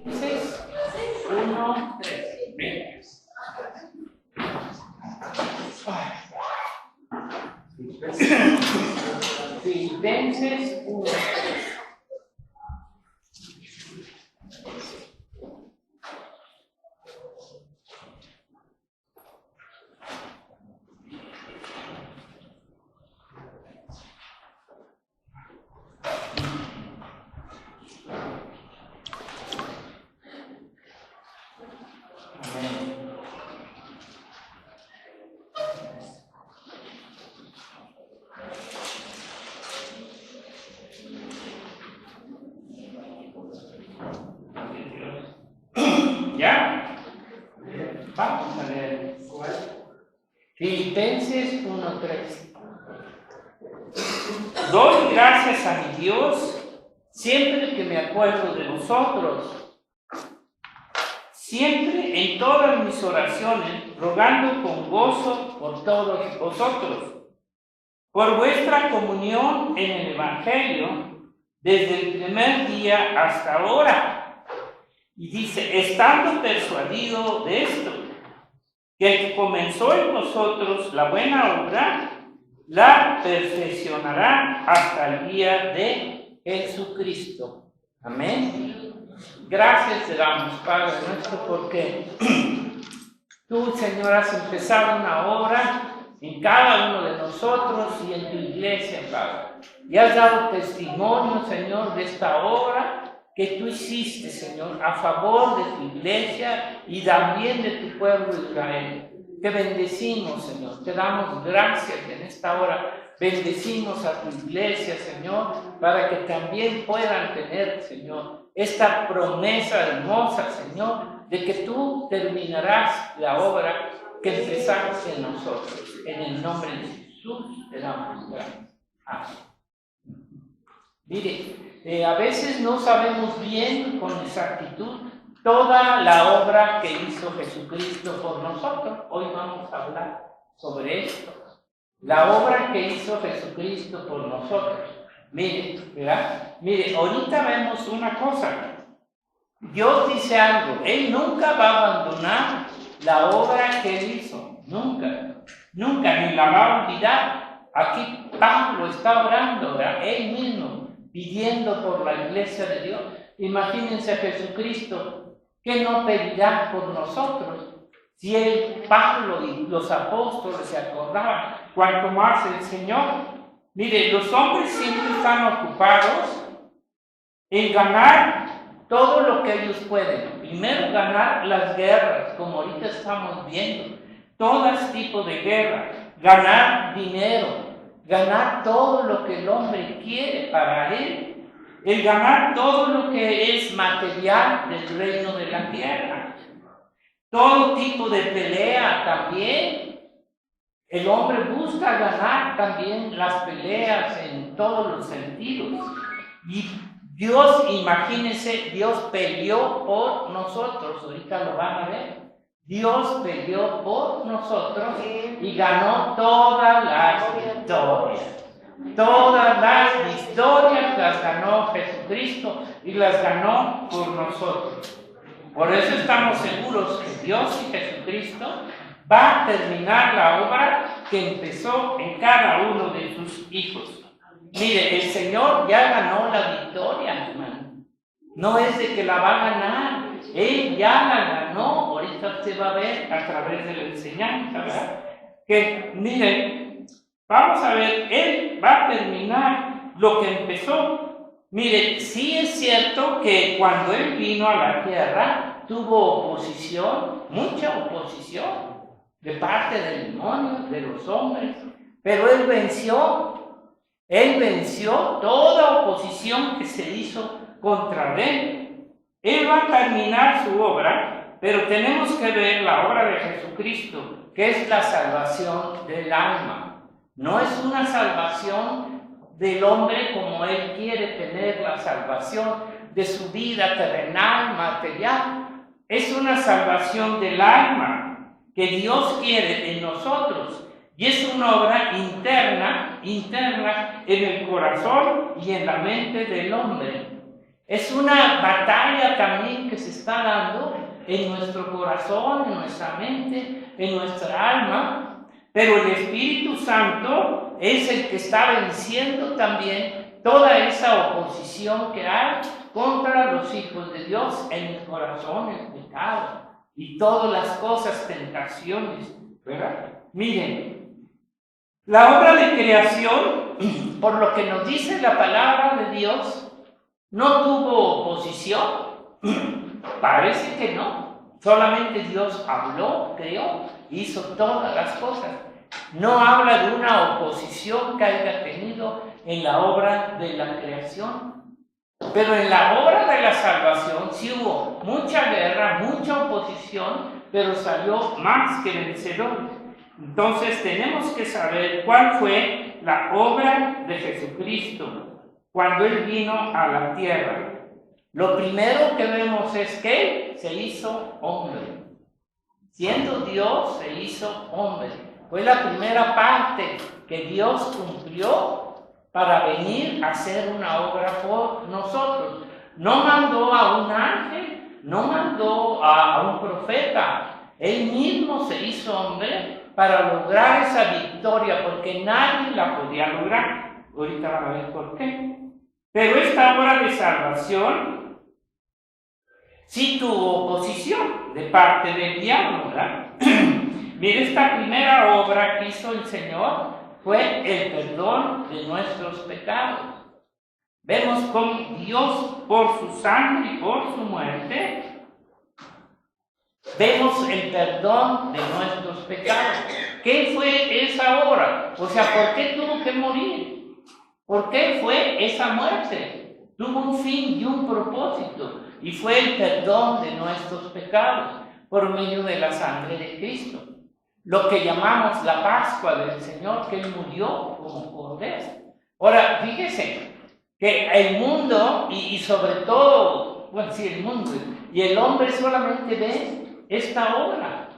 1, 3. Filipenses 1, 3. ¿Ya? Vamos a leer. Filipenses 1:3. Doy gracias a mi Dios siempre que me acuerdo de vosotros, siempre en todas mis oraciones, rogando con gozo por todos vosotros, por vuestra comunión en el Evangelio, desde el primer día hasta ahora. Y dice, estando persuadido de esto, que el que comenzó en vosotros la buena obra, la perfeccionará hasta el día de Jesucristo. Amén. Gracias te damos, Padre nuestro, porque tú, Señor, has empezado una obra en cada uno de nosotros y en tu iglesia, Padre. Y has dado testimonio, Señor, de esta obra que tú hiciste, Señor, a favor de tu iglesia y también de tu pueblo de Israel. Te bendecimos, Señor, te damos gracias en esta hora. Bendecimos a tu iglesia, Señor, para que también puedan tener, Señor, esta promesa hermosa, Señor, de que tú terminarás la obra que empezaste en nosotros. En el nombre de Jesús te damos gracias. Amén. Mire, a veces no sabemos bien con exactitud toda la obra que hizo Jesucristo por nosotros. Hoy vamos a hablar sobre esto. La obra que hizo Jesucristo por nosotros. Mire, ¿verdad? Mire, ahorita vemos una cosa. Dios dice algo. Él nunca va a abandonar la obra que Él hizo. Nunca. Nunca, ni la va a olvidar. Aquí Pablo está orando, ¿verdad? Él mismo, pidiendo por la iglesia de Dios. Imagínense a Jesucristo, ¿qué no pedirá por nosotros? Si él, Pablo y los apóstoles se acordaban, cuanto más el Señor. Mire, los hombres siempre están ocupados en ganar todo lo que ellos pueden. Primero, ganar las guerras, como ahorita estamos viendo, todo tipo de guerras, ganar dinero, ganar todo lo que el hombre quiere para él, el ganar todo lo que es material del reino de la tierra, todo tipo de pelea también. El hombre busca ganar también las peleas en todos los sentidos. Y Dios, imagínense, Dios peleó por nosotros, ahorita lo van a ver. Dios peleó por nosotros y ganó todas las victorias. Todas las victorias las ganó Jesucristo y las ganó por nosotros. Por eso estamos seguros que Dios y Jesucristo va a terminar la obra que empezó en cada uno de sus hijos. Mire, el Señor ya ganó la victoria, hermano. No es de que la va a ganar, Él ya la ganó. Ahorita usted va a ver a través de la enseñanza, ¿verdad? Que, miren, vamos a ver, Él va a terminar lo que empezó. Mire, sí es cierto que cuando Él vino a la tierra, tuvo oposición, mucha oposición, de parte del demonio, de los hombres, pero Él venció toda oposición que se hizo contra Él. Él va a terminar su obra, pero tenemos que ver la obra de Jesucristo, que es la salvación del alma. No es una salvación del hombre como Él quiere tener la salvación de su vida terrenal, material. Es una salvación del alma que Dios quiere en nosotros. Y es una obra interna en el corazón y en la mente del hombre. Es una batalla también que se está dando en nuestro corazón, en nuestra mente, en nuestra alma, pero el Espíritu Santo es el que está venciendo también toda esa oposición que hay contra los hijos de Dios en el corazón, el pecado y todas las cosas, tentaciones, ¿verdad? Miren, la obra de creación, por lo que nos dice la palabra de Dios, no tuvo oposición. Parece que no. Solamente Dios habló, creó, hizo todas las cosas. No habla de una oposición que haya tenido en la obra de la creación. Pero en la obra de la salvación sí hubo mucha guerra, mucha oposición, pero salió más que vencedor. Entonces tenemos que saber cuál fue la obra de Jesucristo cuando Él vino a la tierra. Lo primero que vemos es que se hizo hombre. Siendo Dios, se hizo hombre. Fue la primera parte que Dios cumplió para venir a hacer una obra por nosotros. No mandó a un ángel, no mandó a un profeta. Él mismo se hizo hombre para lograr esa victoria, porque nadie la podía lograr. Ahorita van a ver por qué. Pero esta obra de salvación sí tuvo oposición de parte del diablo, ¿verdad? Mire, esta primera obra que hizo el Señor fue el perdón de nuestros pecados. Vemos cómo Dios, por su sangre y por su muerte, vemos el perdón de nuestros pecados. ¿Qué fue esa obra? O sea, ¿por qué tuvo que morir? ¿Por qué fue esa muerte? Tuvo un fin y un propósito, y fue el perdón de nuestros pecados por medio de la sangre de Cristo. Lo que llamamos la Pascua del Señor, que Él murió como cordero. Ahora, fíjese que el mundo, y sobre todo, bueno, sí, el mundo y el hombre solamente ven esta obra,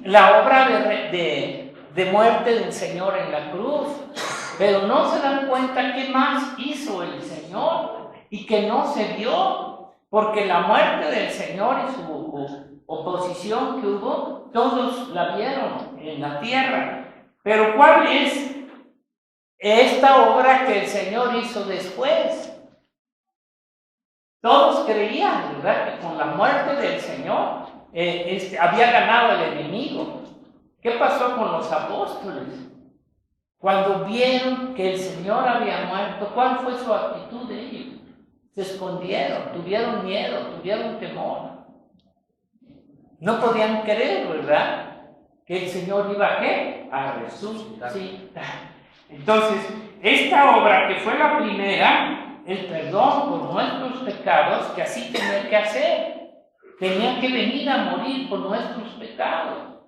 la obra de muerte del Señor en la cruz. Pero no se dan cuenta qué más hizo el Señor y que no se vio, porque la muerte del Señor y su oposición que hubo, todos la vieron en la tierra. Pero ¿cuál es esta obra que el Señor hizo después? Todos creían, ¿verdad?, que con la muerte del Señor había ganado el enemigo. ¿Qué pasó con los apóstoles? Cuando vieron que el Señor había muerto, ¿cuál fue su actitud de ellos? Se escondieron, tuvieron miedo, tuvieron temor. No podían creer, ¿verdad?, que el Señor iba a ¿qué? A resucitar. Entonces, esta obra que fue la primera, el perdón por nuestros pecados, que así tenía que hacer. Tenía que venir a morir por nuestros pecados,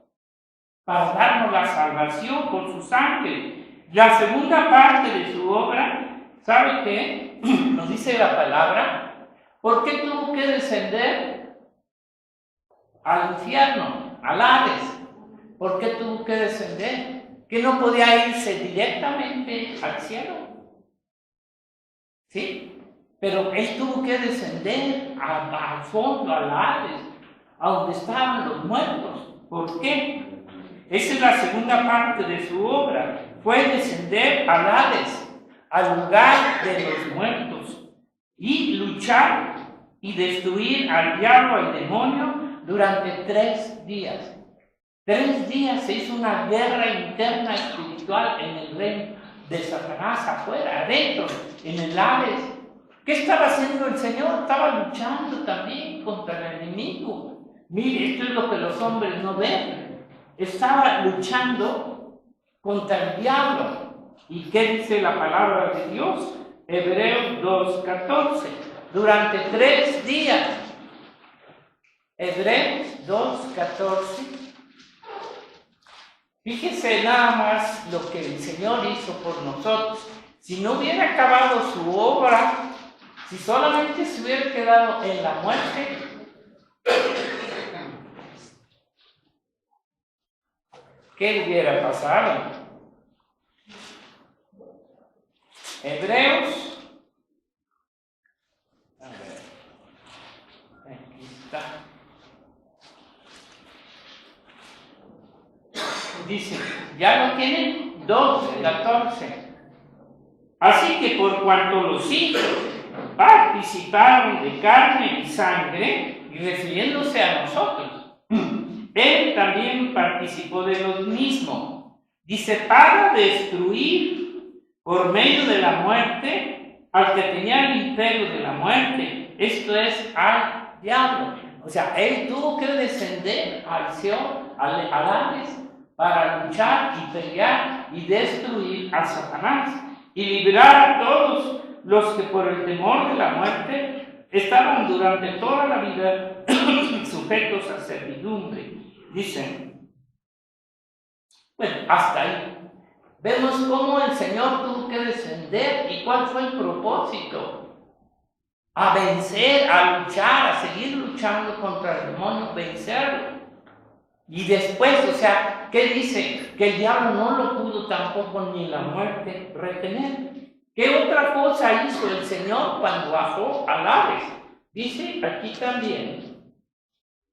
para darnos la salvación por su sangre. La segunda parte de su obra, ¿sabe qué? Nos dice la palabra. ¿Por qué tuvo que descender al infierno, al Hades? ¿Por qué tuvo que descender? ¿Que no podía irse directamente al cielo? ¿Sí? Pero Él tuvo que descender al fondo, al Hades, a donde estaban los muertos. ¿Por qué? Esa es la segunda parte de su obra. Fue descender al Hades, al lugar de los muertos, y luchar y destruir al diablo, al demonio, durante 3 días. 3 días se hizo una guerra interna espiritual en el reino de Satanás, afuera, adentro, en el Hades. ¿Qué estaba haciendo el Señor? Estaba luchando también contra el enemigo. Mire, esto es lo que los hombres no ven. Estaba luchando contra el diablo. ¿Y qué dice la palabra de Dios? Hebreos 2:14. Durante 3 días. Hebreos 2:14. Fíjese nada más lo que el Señor hizo por nosotros. Si no hubiera acabado su obra, si solamente se hubiera quedado en la muerte, ¿qué hubiera pasado? Hebreos dice, ya lo tienen, 2:14. Así que por cuanto los hijos participaron de carne y sangre, y refiriéndose a nosotros, él también participó de lo mismo. Dice, para destruir por medio de la muerte al que tenía el imperio de la muerte, esto es, al diablo. O sea, él tuvo que descender al Seol, al Hades, para luchar y pelear y destruir a Satanás y librar a todos los que por el temor de la muerte estaban durante toda la vida sujetos a servidumbre. Dicen, bueno, hasta ahí. Vemos cómo el Señor tuvo que descender y cuál fue el propósito. A vencer, a luchar, a seguir luchando contra el demonio, vencerlo. Y después, o sea, ¿qué dice? Que el diablo no lo pudo tampoco ni la muerte retener. ¿Qué otra cosa hizo el Señor cuando bajó al Hades? Dice aquí también,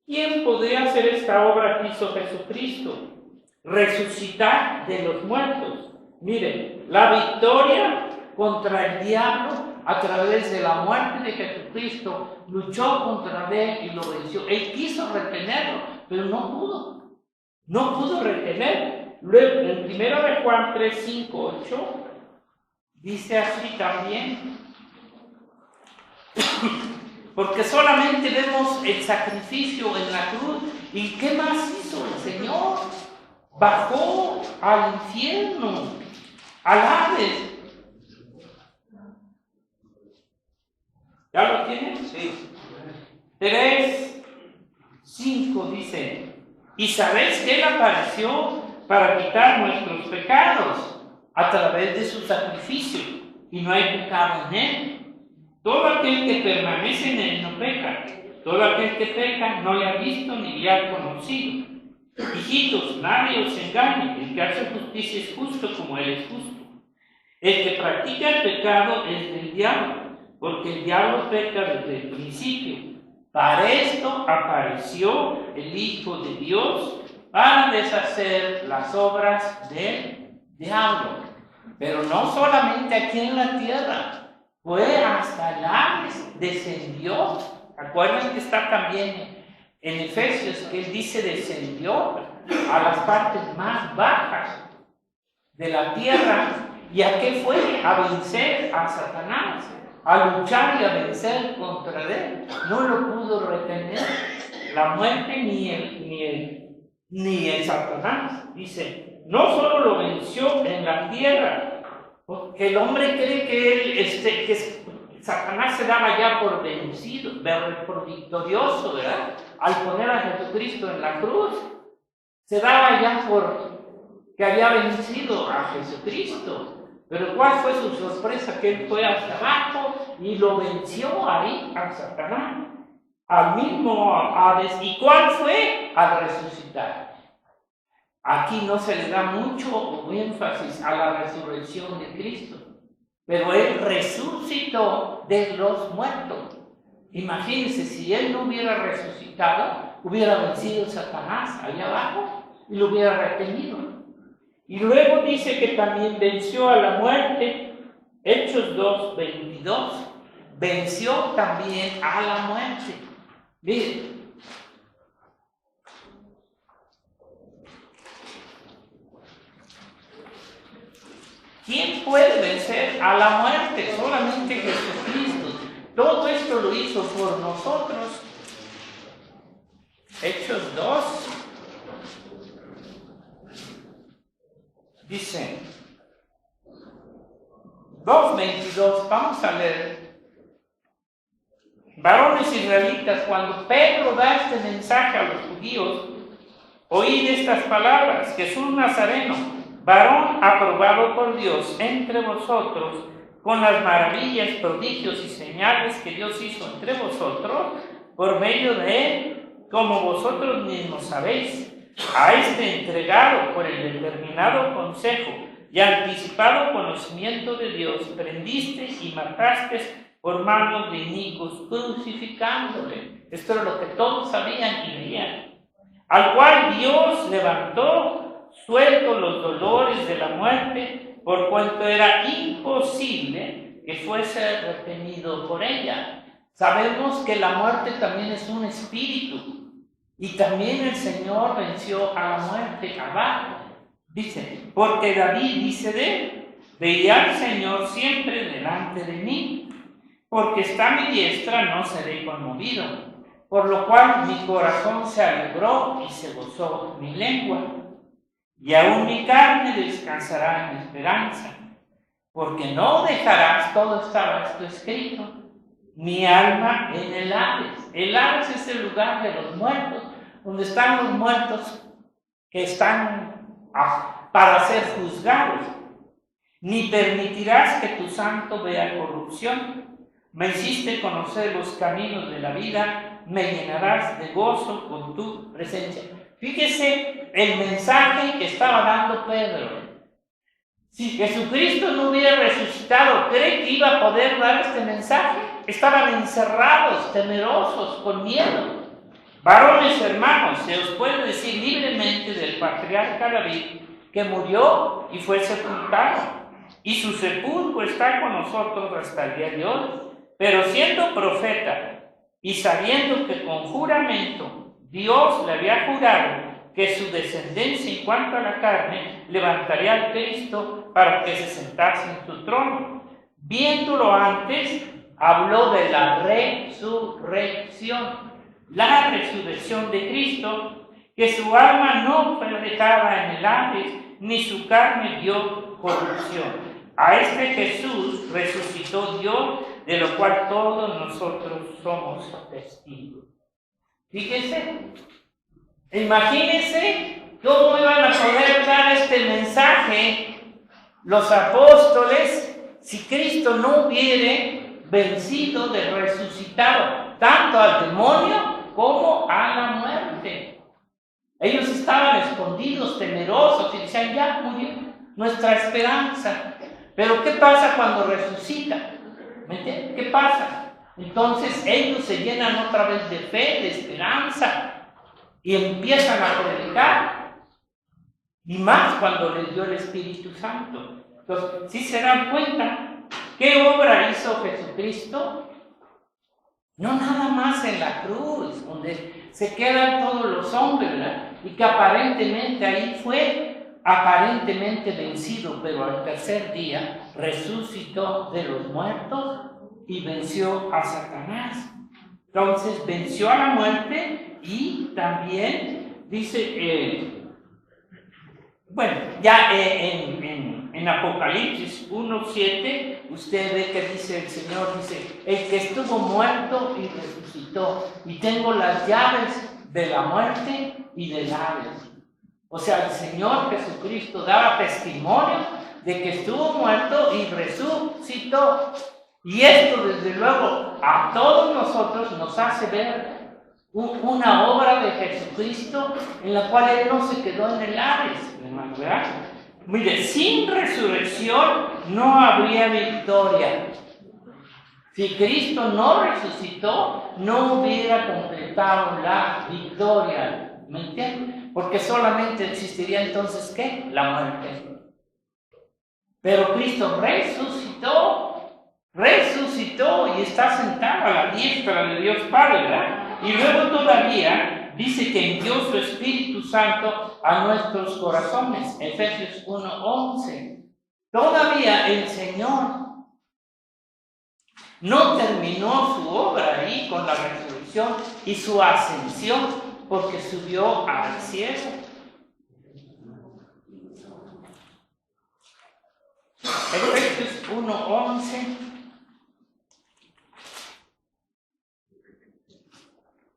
¿quién podría hacer esta obra que hizo Jesucristo? Resucitar de los muertos. Miren, la victoria contra el diablo a través de la muerte de Jesucristo, luchó contra él y lo venció. Él quiso retenerlo, pero no pudo. No pudo retener. Luego, en 1 Juan 3, 5, 8, dice así también, porque solamente vemos el sacrificio en la cruz. ¿Y qué más hizo el Señor? Bajó al infierno, al Hades. ¿Ya lo tienen? Sí. 3, 5 dice, y sabéis que Él apareció para quitar nuestros pecados a través de su sacrificio, y no hay pecado en Él. Todo aquel que permanece en Él no peca. Todo aquel que peca no le ha visto ni le ha conocido. Hijitos, nadie os engañe. El que hace justicia es justo como Él es justo. El que practica el pecado es del diablo, porque el diablo peca desde el principio. Para esto apareció el Hijo de Dios, para deshacer las obras del diablo. Pero no solamente aquí en la tierra, fue hasta el Hades, descendió. Acuerdan que está también en Efesios, que él dice descendió a las partes más bajas de la tierra. ¿Y a qué fue? A vencer a Satanás, a luchar y a vencer contra él. No lo pudo retener la muerte ni el Satanás. Dice, no solo lo venció en la tierra, porque el hombre cree que Satanás se daba ya por vencido, por victorioso, ¿verdad? Al poner a Jesucristo en la cruz, se daba ya por que había vencido a Jesucristo. Pero ¿cuál fue su sorpresa? Que él fue hasta abajo y lo venció ahí a Satanás, al mismo Hades. ¿Y cuál fue? Al resucitar. Aquí no se le da mucho énfasis a la resurrección de Cristo, pero Él resucitó de los muertos. Imagínense, si Él no hubiera resucitado, hubiera vencido a Satanás allá abajo y lo hubiera retenido. Y luego dice que también venció a la muerte. Hechos 2, 22. Venció también a la muerte. Miren. ¿Quién puede vencer a la muerte? Solamente Jesucristo. Todo esto lo hizo por nosotros. Hechos 2. Dice 2:22, vamos a leer. Varones israelitas, cuando Pedro da este mensaje a los judíos, oíd estas palabras: Jesús Nazareno, varón aprobado por Dios entre vosotros, con las maravillas, prodigios y señales que Dios hizo entre vosotros, por medio de él, como vosotros mismos sabéis. A este entregado por el determinado consejo y anticipado conocimiento de Dios, prendisteis y matasteis por manos de inicuos, crucificándole. Esto era lo que todos sabían y veían. Al cual Dios levantó, absuelto los dolores de la muerte, por cuanto era imposible que fuese retenido por ella. Sabemos que la muerte también es un espíritu, y también el Señor venció a la muerte abajo. Dice, porque David dice de él: veía al Señor siempre delante de mí, porque está a mi diestra, no seré conmovido. Por lo cual mi corazón se alegró y se gozó mi lengua, y aún mi carne descansará en esperanza, porque no dejarás, todo estaba esto escrito, mi alma en el Hades. El Hades es el lugar de los muertos, donde están los muertos que están para ser juzgados. Ni permitirás que tu santo vea corrupción. Me hiciste conocer los caminos de la vida, me llenarás de gozo con tu presencia. Fíjese el mensaje que estaba dando Pedro. Si Jesucristo no hubiera resucitado, ¿cree que iba a poder dar este mensaje? Estaban encerrados, temerosos, con miedo. Varones hermanos, se os puede decir libremente del patriarca David, que murió y fue sepultado, y su sepulcro está con nosotros hasta el día de hoy. Pero siendo profeta y sabiendo que con juramento Dios le había jurado que su descendencia en cuanto a la carne levantaría al Cristo para que se sentase en su trono, viéndolo antes, habló de la resurrección de Cristo, que su alma no fue dejada en el Hades, ni su carne vio corrupción. A este Jesús resucitó Dios, de lo cual todos nosotros somos testigos. Fíjese, imagínense cómo iban a poder dar este mensaje los apóstoles si Cristo no hubiera vencido de resucitado tanto al demonio como a la muerte. Ellos estaban escondidos, temerosos, y decían: ya murió nuestra esperanza. Pero ¿qué pasa cuando resucita? ¿Me entiendes? ¿Qué pasa? Entonces ellos se llenan otra vez de fe, de esperanza, y empiezan a predicar. Y más cuando les dio el Espíritu Santo. Entonces, ¿sí se dan cuenta qué obra hizo Jesucristo? No nada más en la cruz, donde se quedan todos los hombres, ¿verdad? Y que aparentemente ahí fue aparentemente vencido, pero al tercer día resucitó de los muertos y venció a Satanás. Entonces venció a la muerte y también dice, ya en Apocalipsis 1:7, usted ve que dice el Señor, dice: el que estuvo muerto y resucitó, y tengo las llaves de la muerte y del Hades. O sea, el Señor Jesucristo daba testimonio de que estuvo muerto y resucitó. Y esto, desde luego, a todos nosotros nos hace ver una obra de Jesucristo en la cual Él no se quedó en el Hades, hermano, ¿verdad? Mire, sin resurrección no habría victoria. Si Cristo no resucitó, no hubiera completado la victoria. ¿Me entiendes? Porque solamente existiría entonces, ¿qué? La muerte. Pero Cristo resucitó y está sentado a la diestra de Dios Padre, ¿verdad? Y luego todavía dice que envió su Espíritu Santo a nuestros corazones, Efesios 1:11. Todavía el Señor no terminó su obra ahí con la resurrección y su ascensión, porque subió al cielo. Efesios 1:11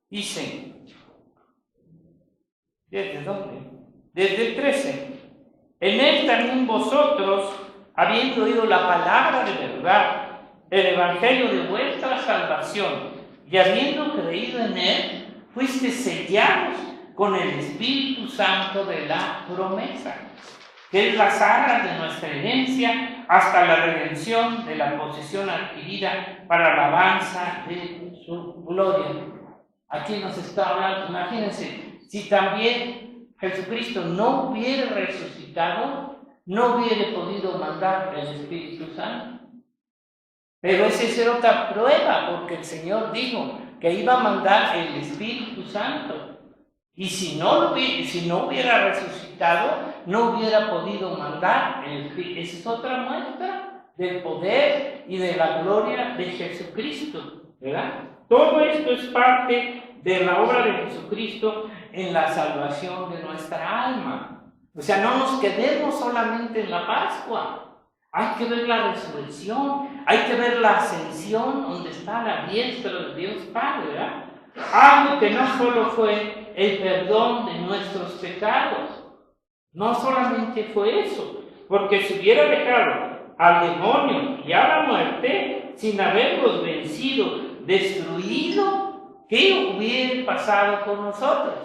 dice, ¿desde dónde? Desde el 13. En él también vosotros, habiendo oído la palabra de verdad, el evangelio de vuestra salvación, y habiendo creído en él, fuiste sellados con el Espíritu Santo de la promesa, que es las arras de nuestra herencia hasta la redención de la posesión adquirida para la alabanza de su gloria. Aquí nos está hablando, imagínense, si también Jesucristo no hubiera resucitado, no hubiera podido mandar el Espíritu Santo. Pero esa es otra prueba, porque el Señor dijo que iba a mandar el Espíritu Santo. Y si no hubiera resucitado, no hubiera podido mandar el Espíritu. Esa es otra muestra del poder y de la gloria de Jesucristo, ¿verdad? Todo esto es parte de la obra de Jesucristo en la salvación de nuestra alma. O sea, no nos quedemos solamente en la Pascua. Hay que ver la resurrección, hay que ver la ascensión donde está la diestra de Dios Padre, ¿verdad? Algo que no solo fue el perdón de nuestros pecados, no solamente fue eso, porque si hubiera dejado al demonio y a la muerte sin haberlos vencido, destruido, ¿qué hubiera pasado con nosotros?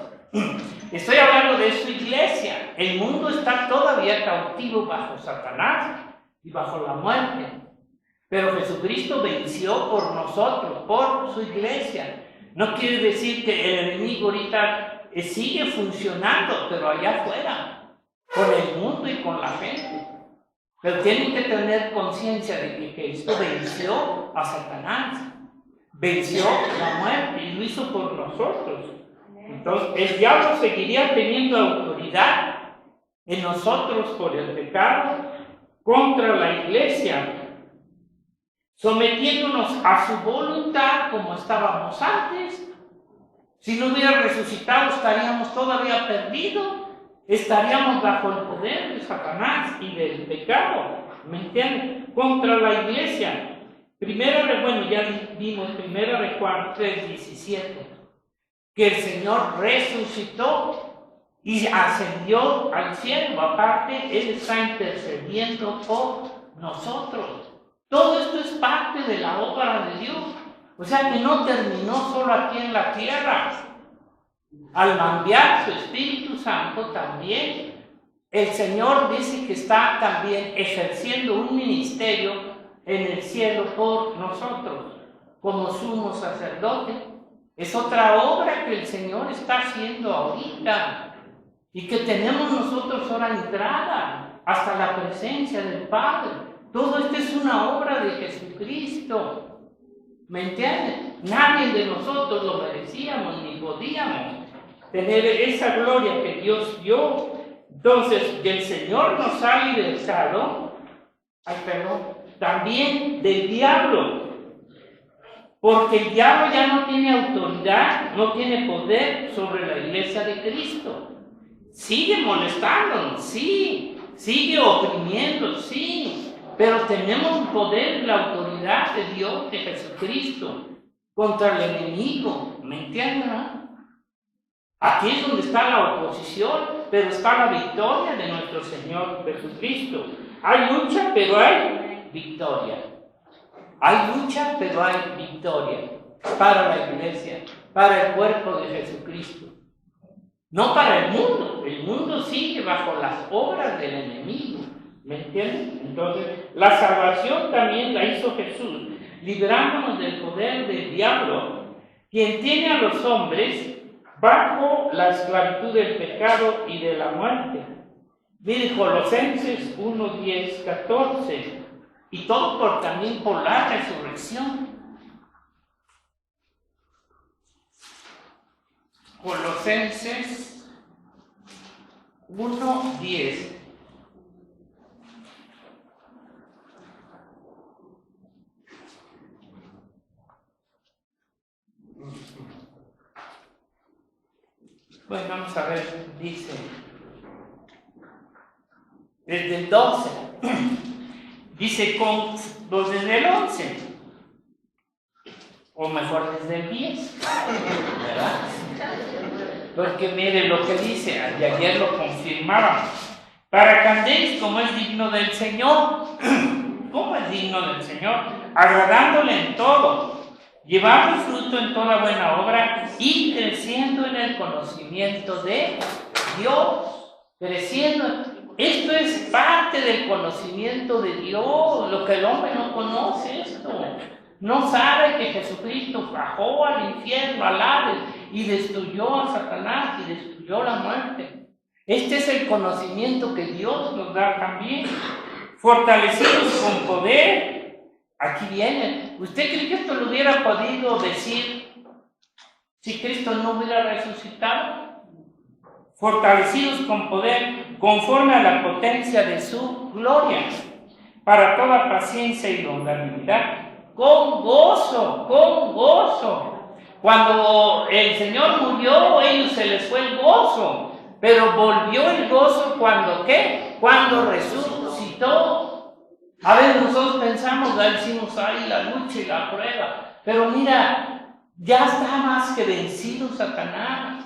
Estoy hablando de su iglesia. El mundo está todavía cautivo bajo Satanás y bajo la muerte, pero Jesucristo venció por nosotros, por su iglesia. No quiere decir que el enemigo ahorita sigue funcionando, pero allá afuera, con el mundo y con la gente. Pero tienen que tener conciencia de que Cristo venció a Satanás, venció la muerte y lo hizo por nosotros. Entonces, el diablo seguiría teniendo autoridad en nosotros por el pecado contra la iglesia, sometiéndonos a su voluntad como estábamos antes. Si no hubiera resucitado, estaríamos todavía perdidos, estaríamos bajo el poder de Satanás y del pecado, ¿me entienden? Contra la iglesia. Ya vimos 1 Juan 3:17, que el Señor resucitó y ascendió al cielo. Aparte, Él está intercediendo por nosotros. Todo esto es parte de la obra de Dios. O sea que no terminó solo aquí en la tierra. Al enviar su Espíritu Santo también, el Señor dice que está también ejerciendo un ministerio en el cielo por nosotros, como sumo sacerdote. Es otra obra que el Señor está haciendo ahorita y que tenemos nosotros ahora entrada hasta la presencia del Padre. Todo esto es una obra de Jesucristo, ¿me entienden? Nadie de nosotros lo merecíamos ni podíamos tener esa gloria que Dios dio. Entonces, el Señor nos ha libertado, también del diablo. Porque el diablo ya no tiene autoridad, no tiene poder sobre la iglesia de Cristo. Sigue molestándonos, sí. Sigue oprimiendo, sí. Pero tenemos el poder y la autoridad de Dios, de Jesucristo, contra el enemigo. ¿Me entienden? Aquí es donde está la oposición, pero está la victoria de nuestro Señor Jesucristo. Hay lucha, pero hay victoria. Hay lucha, pero hay victoria para la iglesia, para el cuerpo de Jesucristo. No para el mundo. El mundo sigue bajo las obras del enemigo. ¿Me entienden? Entonces, la salvación también la hizo Jesús, librándonos del poder del diablo, quien tiene a los hombres bajo la esclavitud del pecado y de la muerte. Miren, Colosenses 1:10-14. Y todo también por la resurrección. Colosenses 1:10. Pues vamos a ver, dice, desde el 12. Dice desde el 11, o mejor desde el 10, ¿verdad? Porque mire lo que dice, ayer lo confirmábamos, para que andéis como es digno del Señor. ¿Cómo es digno del Señor? Agradándole en todo, llevando fruto en toda buena obra y creciendo en el conocimiento de Dios, creciendo. Esto es parte del conocimiento de Dios, lo que el hombre no conoce esto. No sabe que Jesucristo bajó al infierno, al Hades, y destruyó a Satanás y destruyó la muerte. Este es el conocimiento que Dios nos da también. Fortalecidos con poder. Aquí viene. ¿Usted cree que esto lo hubiera podido decir si Cristo no hubiera resucitado? Fortalecidos con poder, conforme a la potencia de su gloria, para toda paciencia y longanimidad, con gozo, con gozo. Cuando el Señor murió, a ellos se les fue el gozo, pero volvió el gozo cuando ¿qué? Cuando resucitó. A ver, nosotros pensamos, ya decimos, ahí la lucha y la prueba, pero mira, ya está más que vencido Satanás.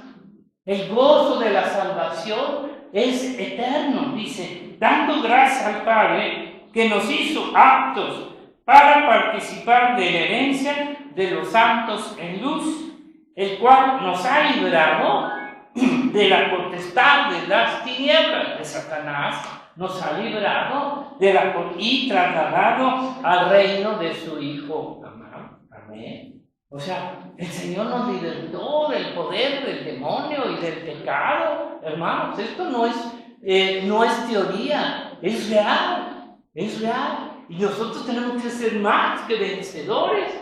El gozo de la salvación es eterno, dice, dando gracias al Padre que nos hizo aptos para participar de la herencia de los santos en luz, el cual nos ha librado de la potestad de las tinieblas de Satanás, nos ha librado de y trasladado al reino de su Hijo amado. Amén. O sea, el Señor nos libertó del poder del demonio y del pecado. Hermanos, esto no es teoría, es real, es real. Y nosotros tenemos que ser más que vencedores.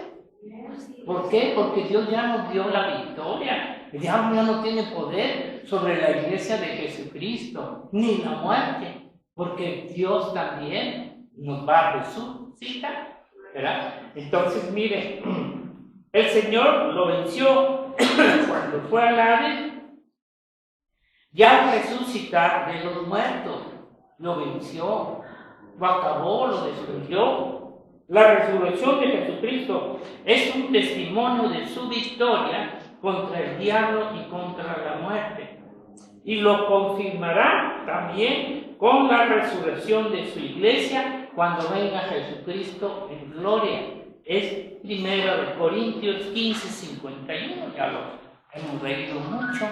¿Por qué? Porque Dios ya nos dio la victoria. El diablo ya no tiene poder sobre la iglesia de Jesucristo, ni la muerte, porque Dios también nos va a resucitar, ¿verdad? Entonces, mire, el Señor lo venció cuando fue al Hades, ya al resucitar de los muertos, lo venció, lo acabó, lo destruyó. La resurrección de Jesucristo es un testimonio de su victoria contra el diablo y contra la muerte. Y lo confirmará también con la resurrección de su iglesia cuando venga Jesucristo en gloria. Es 1 Corintios 15, 51, ya lo hemos leído mucho.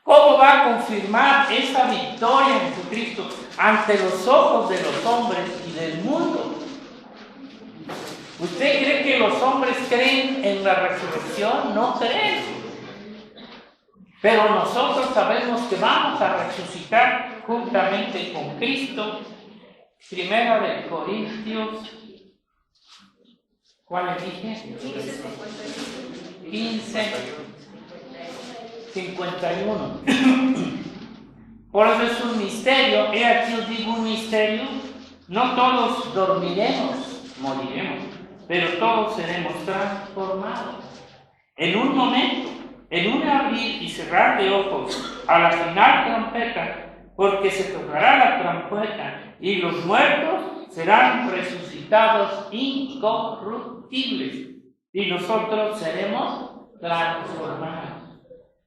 ¿Cómo va a confirmar esa victoria en Jesucristo ante los ojos de los hombres y del mundo? ¿Usted cree que los hombres creen en la resurrección? No creen. Pero nosotros sabemos que vamos a resucitar juntamente con Cristo. 1 Corintios, ¿cuál le dije? 15, 51. Por eso es un misterio. He aquí os digo un misterio. No todos dormiremos, moriremos, pero todos seremos transformados. En un momento, en un abrir y cerrar de ojos, a la final trompeta, porque se tocará la trompeta y los muertos serán resucitados incorruptibles y nosotros seremos transformados.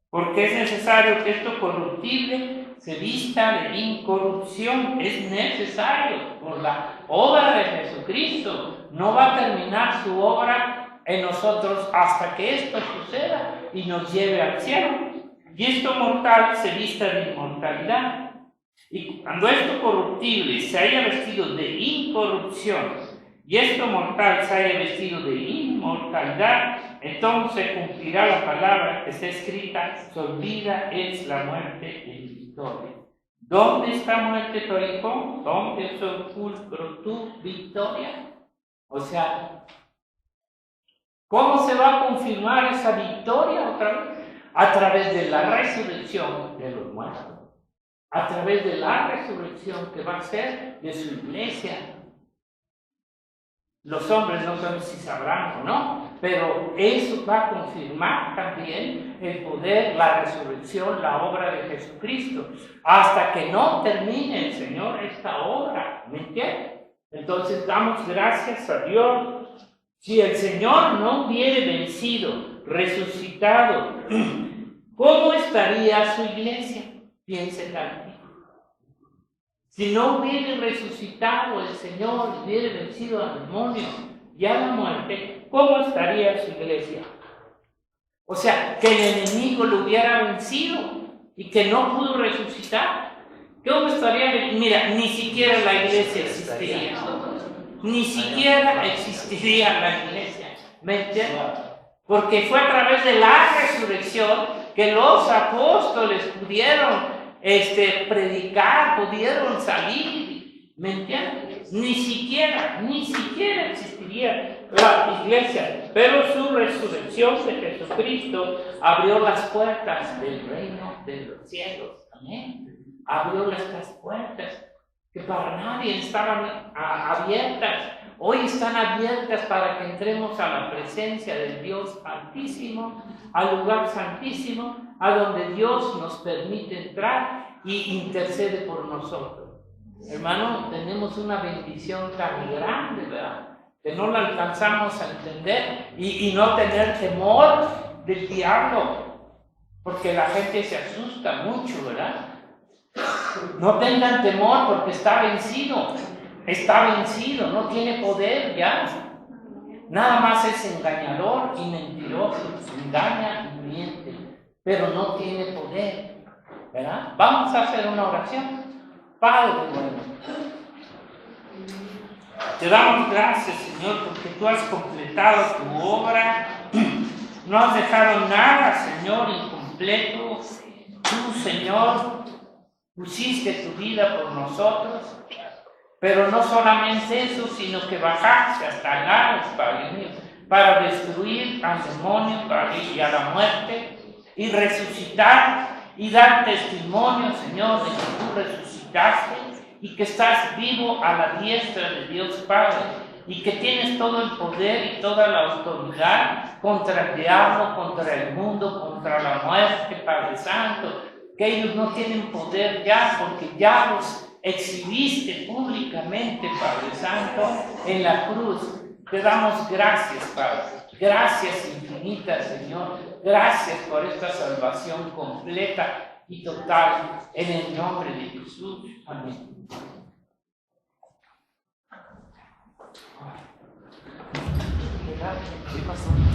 Porque es necesario que esto corruptible se vista de incorrupción. Es necesario por la obra de Jesucristo. No va a terminar su obra en nosotros hasta que esto suceda y nos lleve al cielo. Y esto mortal se vista de inmortalidad. Y cuando esto corruptible se haya vestido de incorrupción y esto mortal se haya vestido de inmortalidad, entonces cumplirá la palabra que está escrita: sorbida es la muerte en victoria. ¿Dónde está muerte tu hijo? ¿Dónde es sepulcro tu victoria? O sea, ¿cómo se va a confirmar esa victoria otra vez? A través de la resurrección de los muertos. A través de la resurrección que va a ser de su iglesia. Los hombres no saben si sabrán o no, pero eso va a confirmar también el poder, la resurrección, la obra de Jesucristo, hasta que no termine el Señor esta obra, ¿me entiende? Entonces damos gracias a Dios. Si el Señor no hubiera vencido, resucitado, ¿cómo estaría su iglesia? Piense también. Si no hubiera resucitado el Señor, hubiera vencido al demonio y a la muerte, ¿cómo estaría su iglesia? O sea, que el enemigo lo hubiera vencido y que no pudo resucitar. ¿Cómo estaría? Mira, ni siquiera la iglesia existiría. Ni siquiera existiría la iglesia. ¿Me entiendes? Porque fue a través de la resurrección que los apóstoles pudieron predicar, pudieron salir, ¿me entiendes? Ni siquiera existiría la iglesia, pero su resurrección de Jesucristo abrió las puertas del reino de los cielos, amén. Abrió estas puertas que para nadie estaban abiertas, hoy están abiertas para que entremos a la presencia del Dios Altísimo, al lugar santísimo, a donde Dios nos permite entrar y intercede por nosotros. Hermano, tenemos una bendición tan grande, ¿verdad?, que no la alcanzamos a entender y no tener temor del diablo, porque la gente se asusta mucho, ¿verdad? No tengan temor porque está vencido, no tiene poder ya. Nada más es engañador y mentiroso, engaña y miente, pero no tiene poder, ¿verdad? Vamos a hacer una oración. Padre bueno, te damos gracias, Señor, porque tú has completado tu obra, no has dejado nada, Señor, incompleto. Tú, Señor, pusiste tu vida por nosotros, pero no solamente eso, sino que bajaste hasta el Hades, Padre mío, para destruir al demonio, Padre, y a la muerte, y resucitar y dar testimonio, Señor, de que tú resucitaste y que estás vivo a la diestra de Dios Padre, y que tienes todo el poder y toda la autoridad contra el diablo, contra el mundo, contra la muerte, Padre Santo, que ellos no tienen poder ya porque ya los exhibiste públicamente, Padre Santo, en la cruz. Te damos gracias, Padre. Gracias infinitas, Señor. Gracias por esta salvación completa y total. En el nombre de Jesús. Amén. ¿Qué pasó?